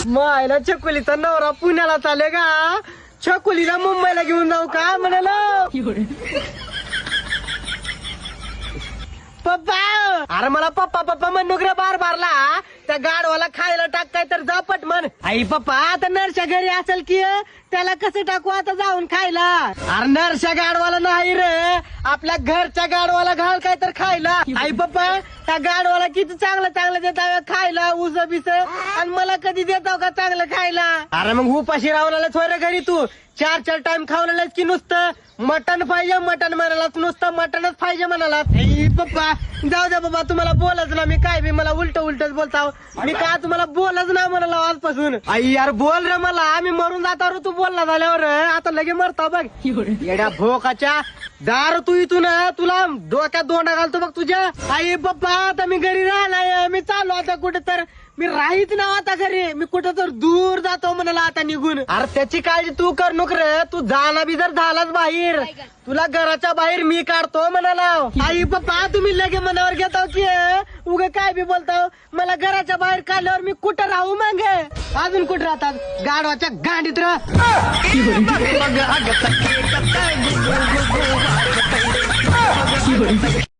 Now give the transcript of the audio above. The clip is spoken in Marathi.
मायला छकुलीचा नवरा पुण्याला चाले का? छकुलीला मुंबईला घेऊन जाऊ का म्हणाला? पप्पा, अरे मला पप्पा पप्पा म्हणू रे बार बारला. त्या गाडवाला खायला टाकाय तर जापट म्हण. आई पप्पा आता नरच्या घरी असेल की त्याला कसं टाकू आता जाऊन खायला? अरे नरच्या गाडवाला नाही रे, आपल्या घरच्या गाडवाला घाल काय तर खायला. आई पप्पा त्या गाडवाला किती चांगलं चांगलं देता खायला उस बिस, आणि मला कधी देताव का चांगलं खायला? अरे मग उपाशी राहून थोडं घरी तू 4 टाइम खावलेलं की नुसतं मटण पाहिजे मटण म्हणाला, नुसतं मटणच पाहिजे म्हणाला. पप्पा जाऊ द्या बाबा, तुम्हाला बोलच ना मी काय बी मला उलट उलटच बोलताव मी का तुम्हाला बोलच ना म्हणाला आजपासून. आई यार बोल रे मला, आम्ही मरून जाता रे तू बोलला झाल्यावर. आता लगे मरता बघ येड्या भोकाच्या दार. तू इथून तुला डोक्यात दोंडा घालतो बघ तुझ्या. आई पप्पा आता मी घरी राहिलाय, मी चाललो आता कुठे तर, मी राहीच ना आता घरी, मी कुठं तर दूर जातो म्हणाला आता निघून. अरे त्याची काळजी तू कर नको रे, तू जाना बी जर झालाच बाहेर तुला घराच्या बाहेर मी काढतो म्हणाला. आई पप्पा तुम्ही लगे मनावर घेताव की उगे काय बी बोलताव. मला घराच्या बाहेर काढल्यावर मी कुठं राहू मग? अजून कुठं राहतात गाडवाच्या गांडीत